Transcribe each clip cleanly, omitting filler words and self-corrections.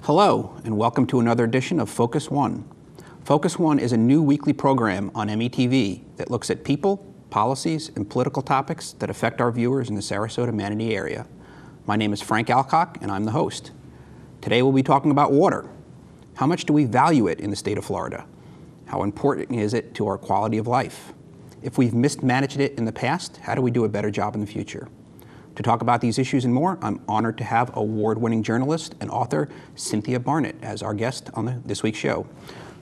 Hello, and welcome to another edition of Focus One. Focus One is a new weekly program on METV that looks at people, policies, and political topics that affect our viewers in the Sarasota-Manatee area. My name is Frank Alcock, and I'm the host. Today we'll be talking about water. How much do we value it in the state of Florida? How important is it to our quality of life? If we've mismanaged it in the past, how do we do a better job in the future? To talk about these issues and more, I'm honored to have award-winning journalist and author Cynthia Barnett as our guest on this week's show.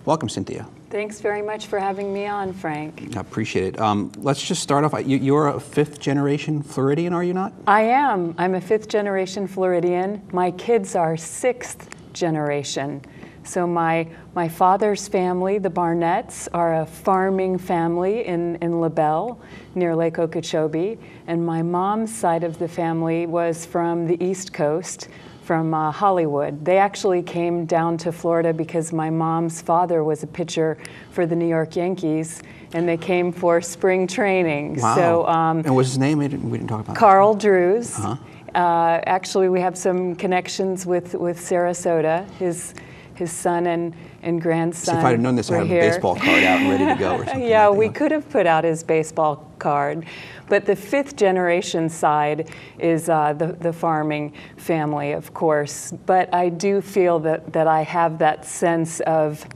Welcome, Cynthia. Thanks very much for having me on, Frank. I appreciate it. Let's just start off. You're a fifth-generation Floridian, are you not? I am. I'm a fifth-generation Floridian. My kids are sixth generation. So my father's family, the Barnetts, are a farming family in LaBelle, near Lake Okeechobee. And my mom's side of the family was from the East Coast, from Hollywood. They actually came down to Florida because my mom's father was a pitcher for the New York Yankees, and they came for spring training. Wow. So, and what's his name? We didn't talk about Carl Drews. Uh-huh. Actually, we have some connections with Sarasota. His son and grandson. See, if I'd have known this, I'd have a baseball card out and ready to go or something. Yeah, we could have put out his baseball card. But the fifth generation side is the farming family, of course. But I do feel that I have that sense of,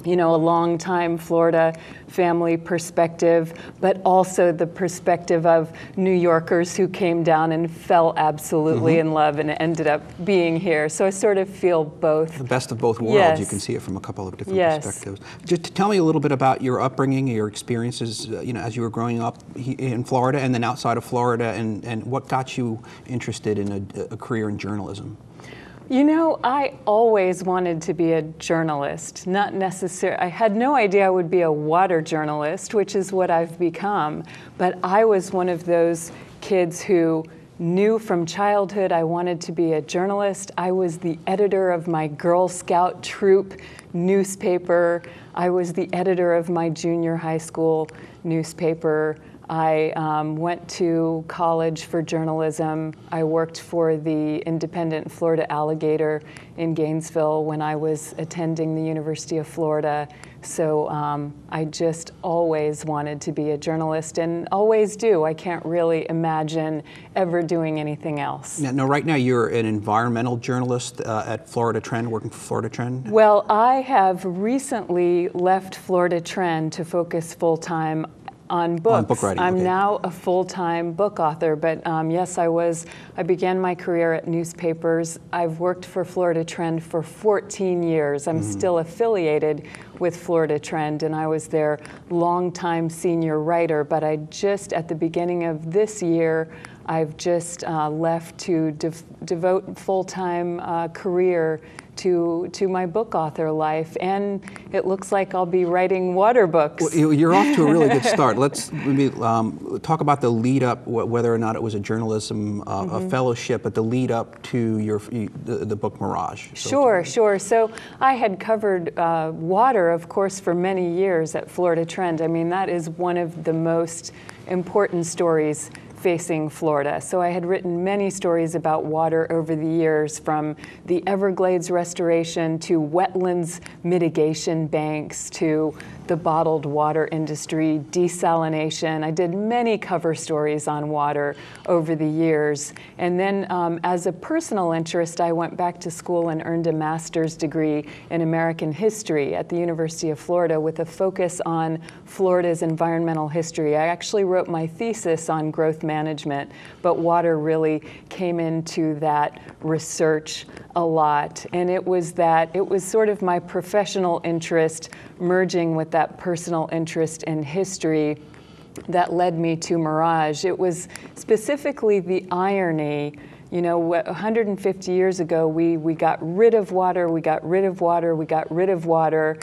a long time Florida family perspective, but also the perspective of New Yorkers who came down and fell absolutely in love and ended up being here. So I sort of feel both. The best of both worlds. Yes. You can see it from a couple of different perspectives. Just tell me a little bit about your upbringing, your experiences, as you were growing up in Florida and then outside of Florida, and what got you interested in a career in journalism. I always wanted to be a journalist, not necessarily. I had no idea I would be a water journalist, which is what I've become. But I was one of those kids who knew from childhood I wanted to be a journalist. I was the editor of my Girl Scout troop newspaper. I was the editor of my junior high school newspaper. I went to college for journalism. I worked for the Independent Florida Alligator in Gainesville when I was attending the University of Florida. So I just always wanted to be a journalist and always do. I can't really imagine ever doing anything else. Now, right now you're an environmental journalist at Florida Trend, working for Florida Trend? Well, I have recently left Florida Trend to focus full-time on books. On book writing. I'm now a full-time book author, but yes, I began my career at newspapers. I've worked for Florida Trend for 14 years. I'm still affiliated with Florida Trend, and I was their longtime senior writer, but I just, at the beginning of this year, I've just left to devote full-time career to my book author life, and it looks like I'll be writing water books. Well, you're off to a really good start. Let's maybe talk about the lead up, whether or not it was a journalism a fellowship, but the lead up to the book Mirage. Sure. So I had covered water, of course, for many years at Florida Trend. I mean, that is one of the most important stories facing Florida. So I had written many stories about water over the years, from the Everglades restoration to wetlands mitigation banks to the bottled water industry, desalination. I did many cover stories on water over the years. And then as a personal interest, I went back to school and earned a master's degree in American history at the University of Florida with a focus on Florida's environmental history. I actually wrote my thesis on growth management, but water really came into that research a lot. And it was sort of my professional interest merging with that personal interest in history that led me to Mirage. It was specifically the irony. 150 years ago, we got rid of water, we got rid of water, we got rid of water.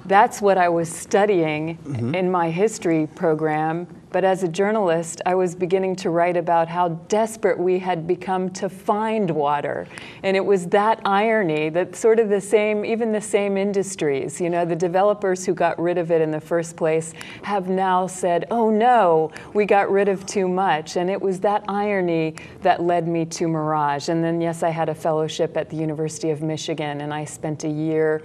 That's what I was studying in my history program, But as a journalist, I was beginning to write about how desperate we had become to find water. And it was that irony that sort of the same, even the same industries, you know, the developers who got rid of it in the first place have now said, oh no, we got rid of too much. And it was that irony that led me to Mirage. And then, yes, I had a fellowship at the University of Michigan, and I spent a year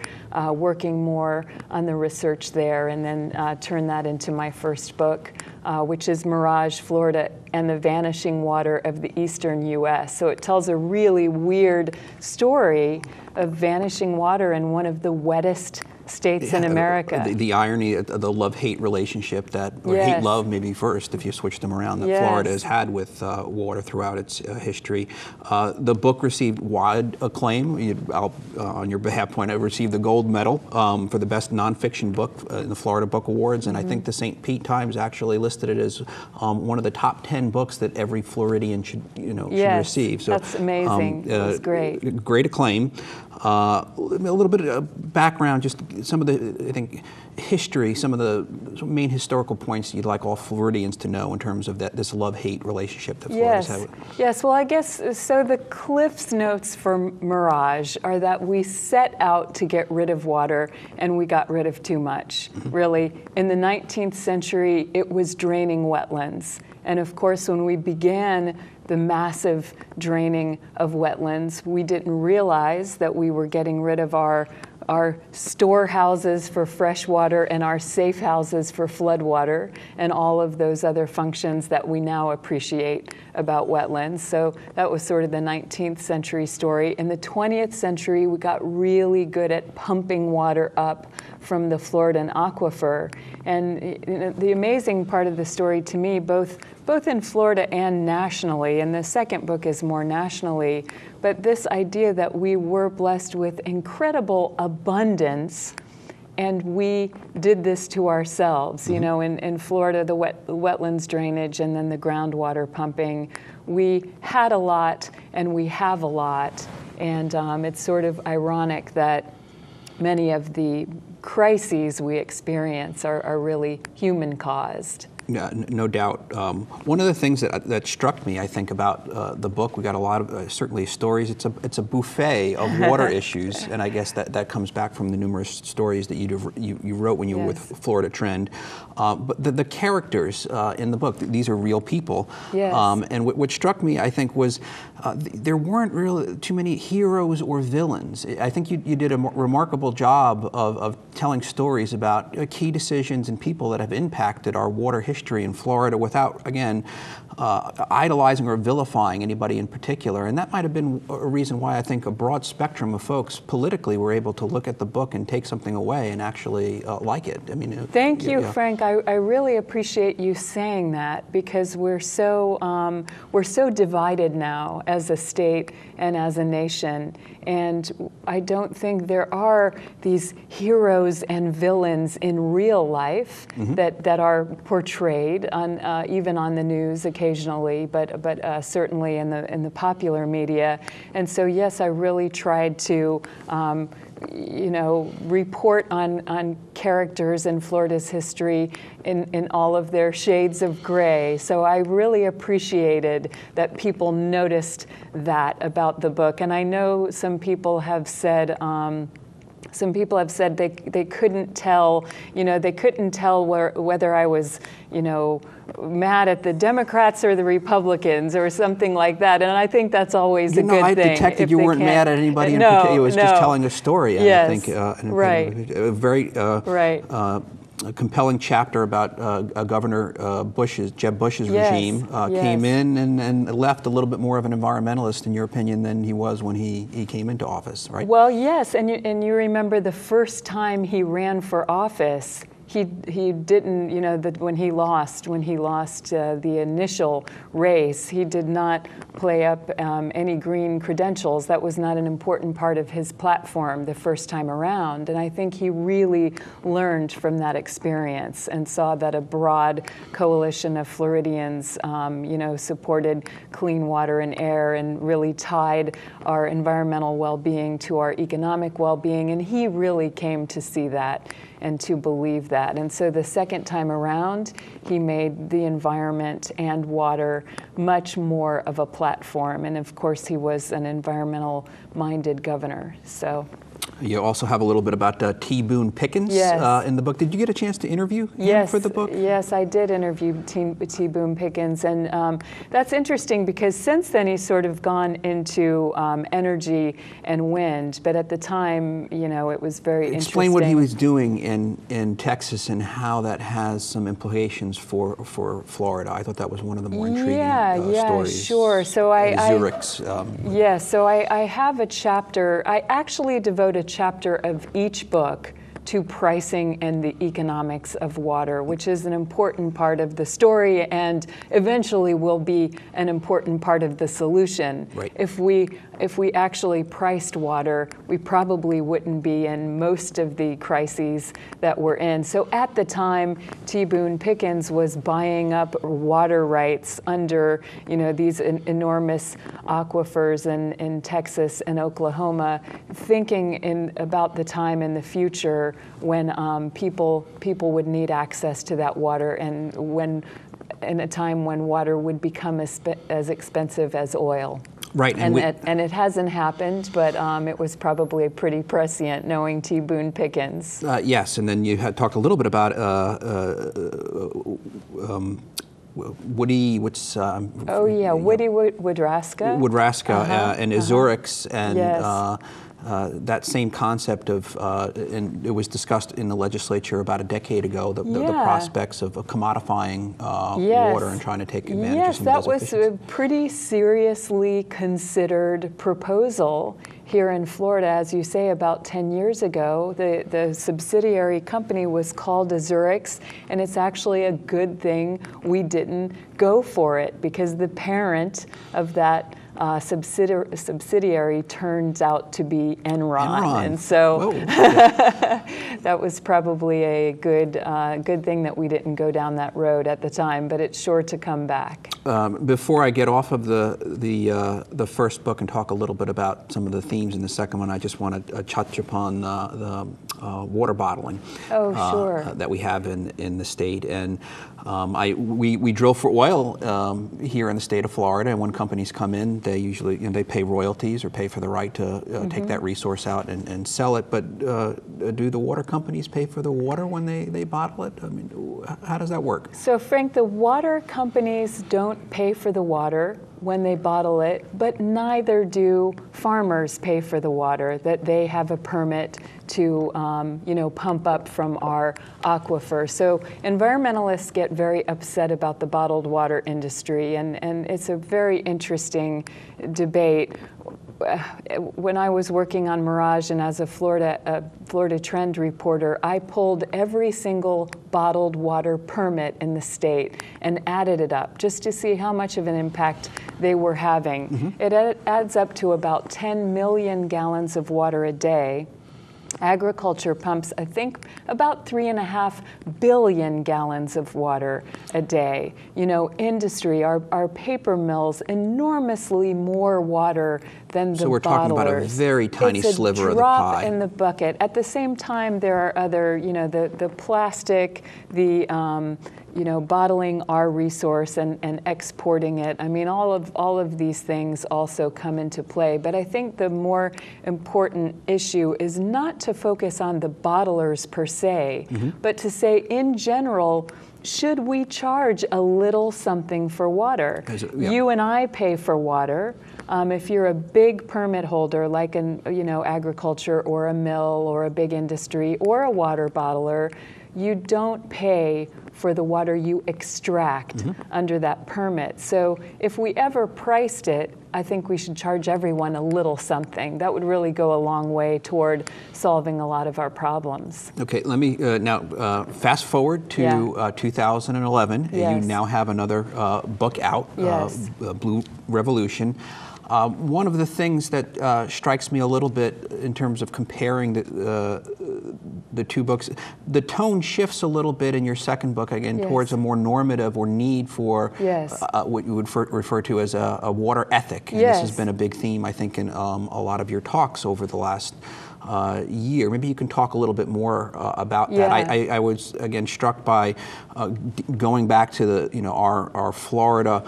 working more on the research there, and then turned that into my first book, which is Mirage, Florida and the Vanishing Water of the Eastern U.S. So it tells a really weird story of vanishing water in one of the wettest states in America. The irony of the love-hate relationship that, or hate-love maybe first, if you switch them around, that Florida has had with water throughout its history. The book received wide acclaim. I'll, on your behalf, point out, received the gold medal for the best nonfiction book in the Florida Book Awards, and I think the St. Pete Times actually listed it as one of the top 10 books that every Floridian should, should receive. So that's amazing. That's great. Great acclaim. A little bit of background, just some of the, I think, history, some of the main historical points you'd like all Floridians to know in terms of this love-hate relationship that Florida's had. Yes, well, I guess, so the Cliff's Notes for Mirage are that we set out to get rid of water and we got rid of too much, really. In the 19th century, it was draining wetlands. And of course, when we began the massive draining of wetlands, we didn't realize that we were getting rid of our storehouses for fresh water and our safe houses for flood water and all of those other functions that we now appreciate about wetlands. So that was sort of the 19th century story. In the 20th century, we got really good at pumping water up from the Floridan aquifer. And the amazing part of the story to me, both in Florida and nationally, and the second book is more nationally, but this idea that we were blessed with incredible abundance, and we did this to ourselves. You know, in Florida, the wetlands drainage and then the groundwater pumping, we had a lot and we have a lot. And it's sort of ironic that many of the crises we experience are really human-caused. Yeah, no doubt. One of the things that struck me, I think, about the book, we got a lot of certainly stories. It's a buffet of water issues, and I guess that comes back from the numerous stories that you wrote when you were with Florida Trend. But the characters in the book, these are real people. Yes. And what struck me, I think, was there weren't really too many heroes or villains. I think you did a remarkable job of telling stories about key decisions and people that have impacted our water history in Florida without, again, idolizing or vilifying anybody in particular. And that might have been a reason why I think a broad spectrum of folks politically were able to look at the book and take something away and actually like it. I mean, thank you, Frank. I really appreciate you saying that, because we're so divided now as a state and as a nation. And I don't think there are these heroes and villains in real life that are portrayed on even on the news occasionally, but certainly in the popular media. And so yes, I really tried to report on characters in Florida's history in all of their shades of gray. So I really appreciated that people noticed that about the book. And I know some people have said they couldn't tell, they couldn't tell whether I was, mad at the Democrats or the Republicans or something like that. And I think that's always a good thing. I detected you weren't mad at anybody in particular. It was just telling a story. Yes, I think, right. A very a compelling chapter about Governor Jeb Bush's regime. Came in and left a little bit more of an environmentalist, in your opinion, than he was when he came into office, right? Well, yes, and you remember the first time he ran for office, he didn't, when he lost the initial race, he did not play up any green credentials. That was not an important part of his platform the first time around. And I think he really learned from that experience and saw that a broad coalition of Floridians, supported clean water and air and really tied our environmental well-being to our economic well-being. And he really came to see that. and to believe that. And so the second time around, he made the environment and water much more of a platform. And of course, he was an environmental-minded governor. So. You also have a little bit about T. Boone Pickens in the book. Did you get a chance to interview him for the book? Yes, I did interview T. Boone Pickens, and that's interesting because since then he's sort of gone into energy and wind, but at the time, you know, it was very interesting. Explain what he was doing in Texas and how that has some implications for Florida. I thought that was one of the more intriguing stories. Yeah, sure. So Zurich's. So I have a chapter. I actually devote a chapter of each book to pricing and the economics of water, which is an important part of the story and eventually will be an important part of the solution. Right. If we actually priced water, we probably wouldn't be in most of the crises that we're in. So at the time, T. Boone Pickens was buying up water rights under, you know, these enormous aquifers in Texas and Oklahoma, thinking about the time in the future when people would need access to that water, and in a time when water would become as expensive as oil. Right, and it hasn't happened, but it was probably pretty prescient knowing T. Boone Pickens. Yes, and then you had talked a little bit about Woody, Woody Woodruska and Zurich's, and yes. That same concept of, and it was discussed in the legislature about a decade ago, the prospects of commodifying water and trying to take advantage of some of those efficiencies. That was a pretty seriously considered proposal here in Florida, as you say, about 10 years ago. The subsidiary company was called Zurich's, and it's actually a good thing we didn't go for it, because the parent of that subsidiary turns out to be Enron. And so that was probably a good thing that we didn't go down that road at the time, but it's sure to come back. Before I get off of the first book and talk a little bit about some of the themes in the second one, I just want to touch upon the water bottling that we have in the state. And we drill for oil here in the state of Florida, and when companies come in, they usually they pay royalties or pay for the right to take that resource out and sell it. But do the water companies pay for the water when they bottle it? I mean, how does that work? So, Frank, the water companies don't pay for the water when they bottle it, but neither do farmers pay for the water that they have a permit to pump up from our aquifer. So environmentalists get very upset about the bottled water industry, and it's a very interesting debate. When I was working on Mirage and as a Florida Trend reporter, I pulled every single bottled water permit in the state and added it up just to see how much of an impact they were having. Mm-hmm. It adds up to about 10 million gallons of water a day. Agriculture pumps, I think, about 3.5 billion gallons of water a day. You know, industry, our paper mills, enormously more water than the bottlers. So we're talking about a very tiny sliver of the pie. It's a drop in the bucket. At the same time, there are other, the plastic, bottling our resource and exporting it. I mean, all of these things also come into play. But I think the more important issue is not to focus on the bottlers per se, but to say, in general, should we charge a little something for water? You and I pay for water. If you're a big permit holder, like agriculture or a mill or a big industry or a water bottler, you don't pay for the water you extract under that permit. So if we ever priced it, I think we should charge everyone a little something. That would really go a long way toward solving a lot of our problems. Okay, let me now fast forward to 2011. Yes. You now have another book out, yes. Blue Revolution. One of the things that strikes me a little bit in terms of comparing the two books. The tone shifts a little bit in your second book, again, Yes. towards a more normative or need for Yes. what you would refer to as a water ethic. And Yes. this has been a big theme, I think, in a lot of your talks over the last year. Maybe you can talk a little bit more about that. Yeah. I was, again, struck by going back to the, our Florida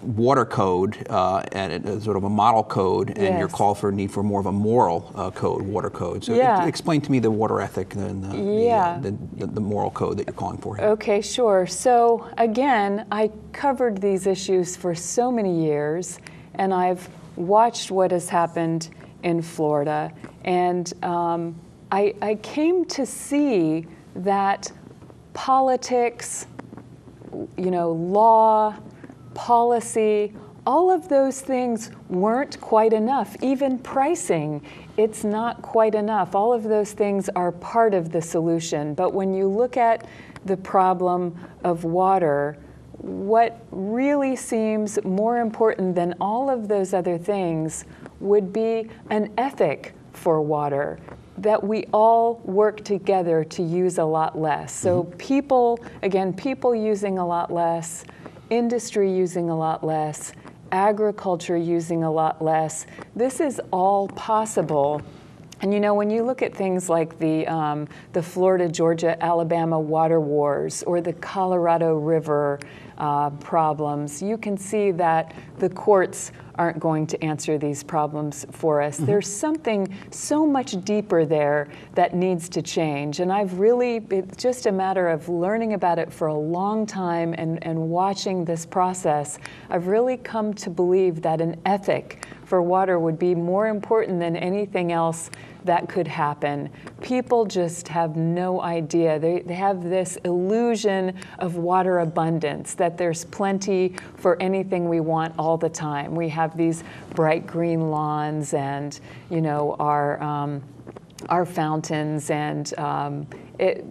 water code and sort of a model code, and Yes. your call for need for more of a moral code, water code. So Yeah. explain to me the water ethic and the moral code that you're calling for here. Okay, sure. So again, I covered these issues for so many years, and I've watched what has happened in Florida, and I came to see that politics, law, policy, all of those things weren't quite enough. Even pricing, it's not quite enough. All of those things are part of the solution. But when you look at the problem of water, what really seems more important than all of those other things would be an ethic for water, that we all work together to use a lot less. So people using a lot less, industry using a lot less, agriculture using a lot less. This is all possible. And when you look at things like the Florida, Georgia, Alabama water wars, or the Colorado River problems, you can see that the courts aren't going to answer these problems for us. There's something so much deeper there that needs to change. And it's just a matter of learning about it for a long time and watching this process. I've really come to believe that an ethic for water would be more important than anything else that could happen. People just have no idea. They have this illusion of water abundance, that there's plenty for anything we want all the time. We have these bright green lawns and, our fountains, and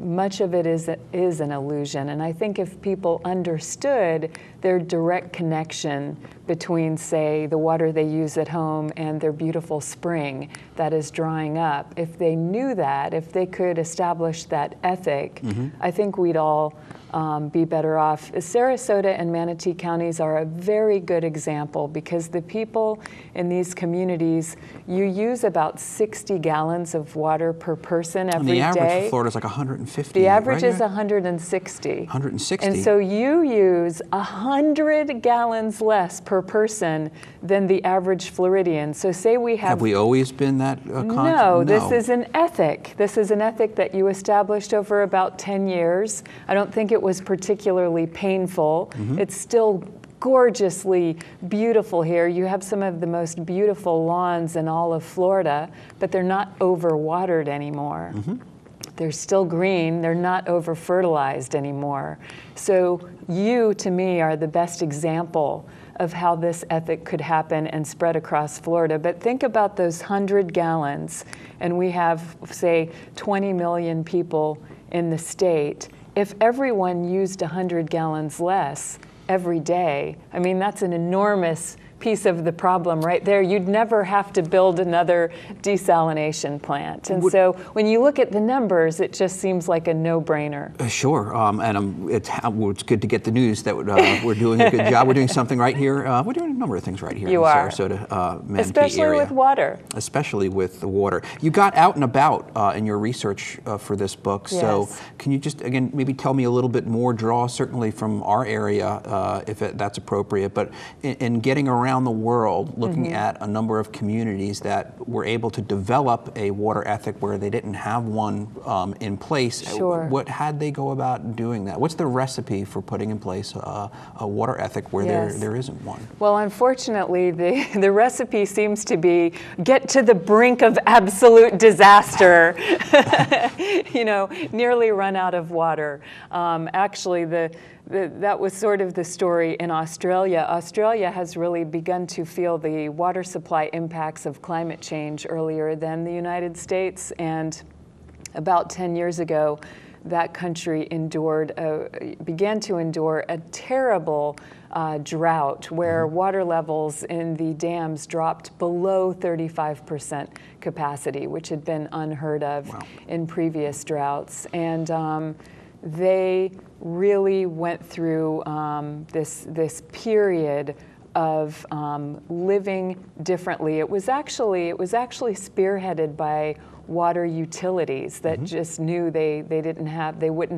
much of it is an illusion. And I think if people understood their direct connection between, say, the water they use at home and their beautiful spring that is drying up, if they knew that, if they could establish that ethic, I think we'd all be better off. Sarasota and Manatee counties are a very good example, because the people in these communities, you use about 60 gallons of water per person every day. And the average for Florida is like 150. The average right? is 160. 160. And so you use 100 gallons less per person than the average Floridian. So say we have... Have we always been that conscious? No, this is an ethic. This is an ethic that you established over about 10 years. I don't think it was particularly painful. It's still gorgeously beautiful here. You have some of the most beautiful lawns in all of Florida, but they're not overwatered anymore. They're still green. They're not over-fertilized anymore. So you, to me, are the best example of how this ethic could happen and spread across Florida. But think about those 100 gallons, and we have, say, 20 million people in the state. If everyone used 100 gallons less every day, I mean, that's an enormous piece of the problem right there. You'd never have to build another desalination plant. And so when you look at the numbers, it just seems like a no-brainer. Sure, and it's good to get the news that we're doing a good job. We're doing something right here. We're doing a number of things right here in the Sarasota, Manatee Especially area. with water. Especially with the water. You got out and about in your research for this book, so can you just, again, maybe tell me a little bit more, draw certainly from our area, if that's appropriate, but in getting around the world, looking at a number of communities that were able to develop a water ethic where they didn't have one in place. Sure. How'd they go about doing that? What's the recipe for putting in place a water ethic where there isn't one? Well, unfortunately, the recipe seems to be get to the brink of absolute disaster, nearly run out of water. Actually, that was sort of the story in Australia. Australia has really begun to feel the water supply impacts of climate change earlier than the United States. And about 10 years ago, that country began to endure a terrible drought where water levels in the dams dropped below 35% capacity, which had been unheard of in previous droughts. And they really went through this period of living differently. It was actually spearheaded by water utilities that just knew they wouldn't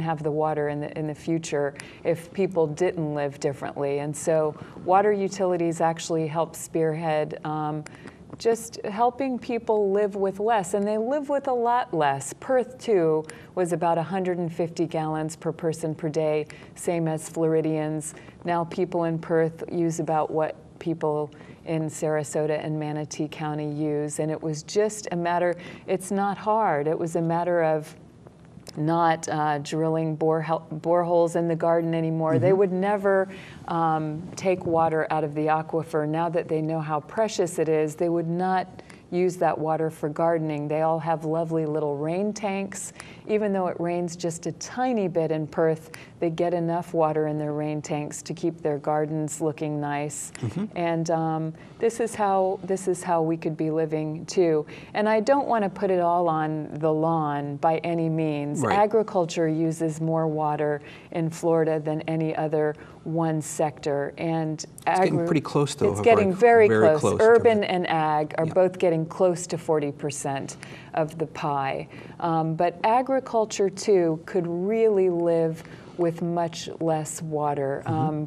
have the water in the future if people didn't live differently. And so water utilities actually helped spearhead just helping people live with less, and they live with a lot less. Perth, too, was about 150 gallons per person per day, same as Floridians. Now people in Perth use about what people in Sarasota and Manatee County use, and it was just a matter, it's not hard, it was a matter of not drilling boreholes in the garden anymore. They would never take water out of the aquifer. Now that they know how precious it is, they would not use that water for gardening. They all have lovely little rain tanks. Even though it rains just a tiny bit in Perth, they get enough water in their rain tanks to keep their gardens looking nice. And this is how we could be living too. And I don't want to put it all on the lawn by any means. Agriculture uses more water in Florida than any other one sector, and it's getting pretty close, though. It's getting very close. Urban and ag are both getting close to 40% of the pie. But agriculture, too, could really live with much less water.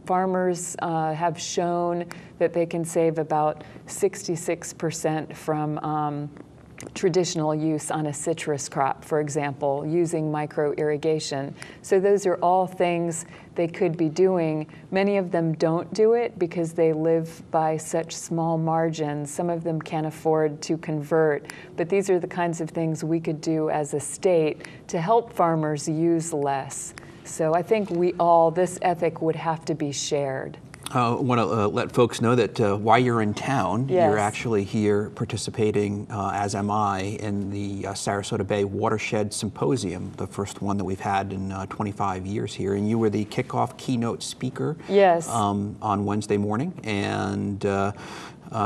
Farmers have shown that they can save about 66% from traditional use on a citrus crop, for example, using micro irrigation. So those are all things they could be doing. Many of them don't do it because they live by such small margins. Some of them can't afford to convert, but these are the kinds of things we could do as a state to help farmers use less. So I think this ethic would have to be shared. I want to let folks know that while you're in town, you're actually here participating, as am I, in the Sarasota Bay Watershed Symposium, the first one that we've had in 25 years here. And you were the kickoff keynote speaker on Wednesday morning. And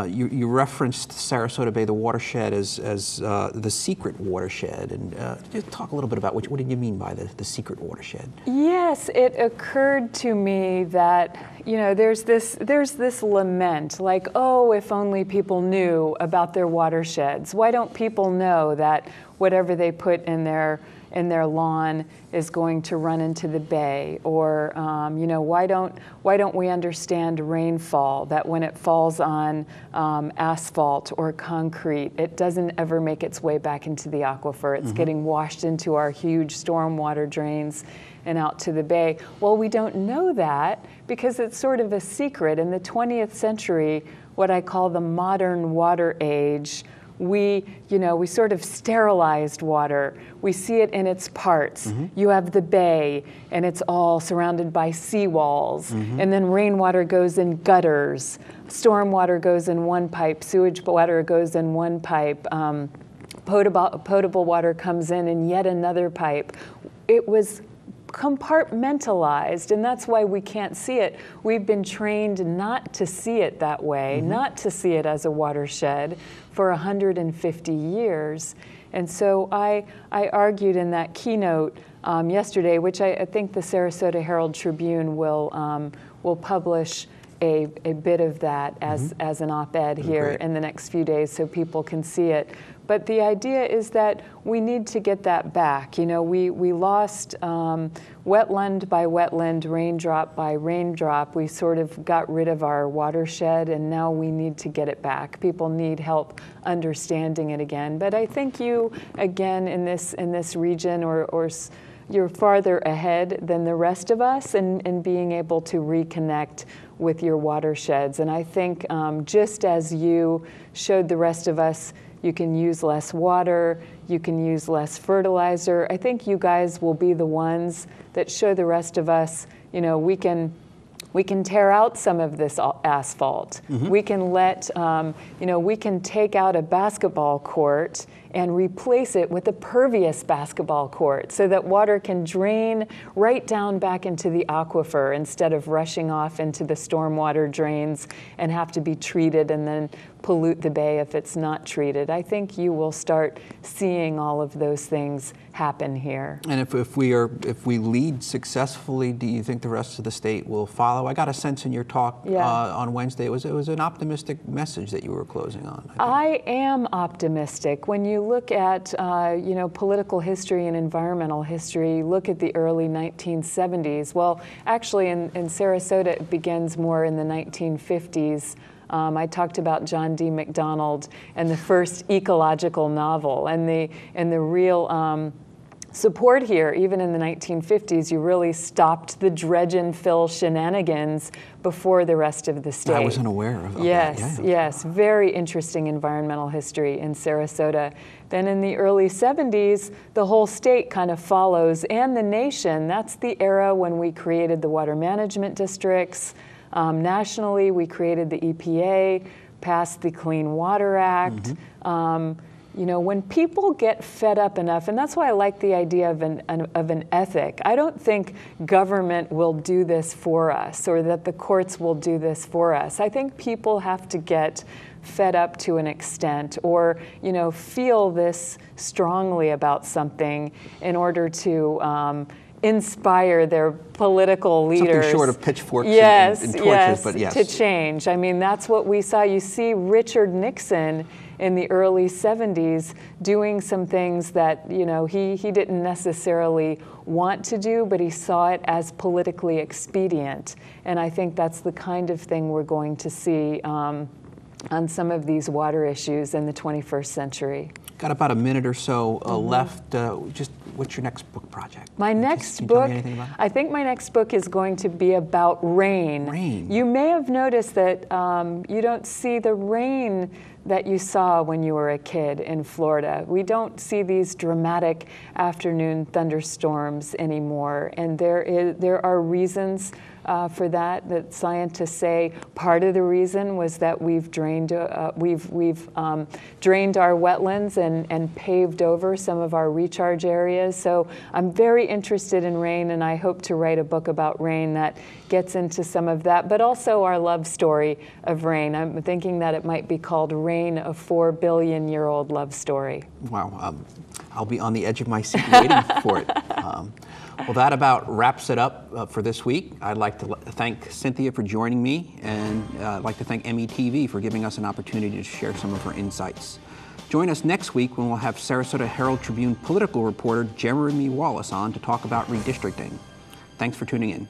you referenced Sarasota Bay, the watershed, as the secret watershed. And just talk a little bit about what did you mean by the secret watershed? Yes, it occurred to me that, you know, there's this lament, like, oh, if only people knew about their watersheds. Why don't people know that whatever they put in their lawn is going to run into the bay? Or you know, why don't we understand rainfall, that when it falls on asphalt or concrete, it doesn't ever make its way back into the aquifer. It's getting washed into our huge stormwater drains and out to the bay. Well, we don't know that because it's sort of a secret. In the 20th century, what I call the modern water age, we sort of sterilized water. We see it in its parts. You have the bay, and it's all surrounded by seawalls, and then rainwater goes in gutters, stormwater goes in one pipe, sewage water goes in one pipe, potable water comes in yet another pipe. It was compartmentalized, and that's why we can't see it. We've been trained not to see it that way, not to see it as a watershed for 150 years. And so I argued in that keynote yesterday, which I think the Sarasota Herald Tribune will publish a bit of that as an op-ed here in the next few days so people can see it. But the idea is that we need to get that back. You know, we lost wetland by wetland, raindrop by raindrop. We sort of got rid of our watershed, and now we need to get it back. People need help understanding it again. But I think you, again, in this region, or you're farther ahead than the rest of us in being able to reconnect with your watersheds. And I think just as you showed the rest of us, you can use less water, you can use less fertilizer. I think you guys will be the ones that show the rest of us, you know, we can We can tear out some of this asphalt. We can let, we can take out a basketball court and replace it with a pervious basketball court so that water can drain right down back into the aquifer instead of rushing off into the stormwater drains and have to be treated and then pollute the bay if it's not treated. I think you will start seeing all of those things happen here. And if we lead successfully, do you think the rest of the state will follow? I got a sense in your talk on Wednesday, it was an optimistic message that you were closing on. I am optimistic. When you look at political history and environmental history, look at the early 1970s. Well, actually in Sarasota it begins more in the 1950s. I talked about John D. MacDonald and the first ecological novel, and the real support here. Even in the 1950s, you really stopped the dredge and fill shenanigans before the rest of the state. I wasn't aware of that. Yes, very interesting environmental history in Sarasota. Then in the early 70s, the whole state kind of follows, and the nation. That's the era when we created the water management districts. Nationally, we created the EPA, passed the Clean Water Act. When people get fed up enough, and that's why I like the idea of an ethic. I don't think government will do this for us or that the courts will do this for us. I think people have to get fed up to an extent or, feel this strongly about something in order to inspire their political leaders. Something short of pitchforks and torches, but yes. To change. I mean, that's what we saw. You see Richard Nixon in the early 70s doing some things that, he didn't necessarily want to do, but he saw it as politically expedient. And I think that's the kind of thing we're going to see on some of these water issues in the 21st century. Got about a minute or so left. Just what's your next book project? My next book, I think my next book is going to be about rain. Rain. You may have noticed that you don't see the rain that you saw when you were a kid in Florida. We don't see these dramatic afternoon thunderstorms anymore, and there are reasons for that scientists say part of the reason was that we've drained our wetlands and paved over some of our recharge areas. So I'm very interested in rain, and I hope to write a book about rain that gets into some of that, but also our love story of rain. I'm thinking that it might be called Rain, a 4 billion-year-old love story. Wow, I'll be on the edge of my seat waiting for it. Well, that about wraps it up for this week. I'd like to thank Cynthia for joining me, and I'd like to thank METV for giving us an opportunity to share some of her insights. Join us next week when we'll have Sarasota Herald-Tribune political reporter Jeremy Wallace on to talk about redistricting. Thanks for tuning in.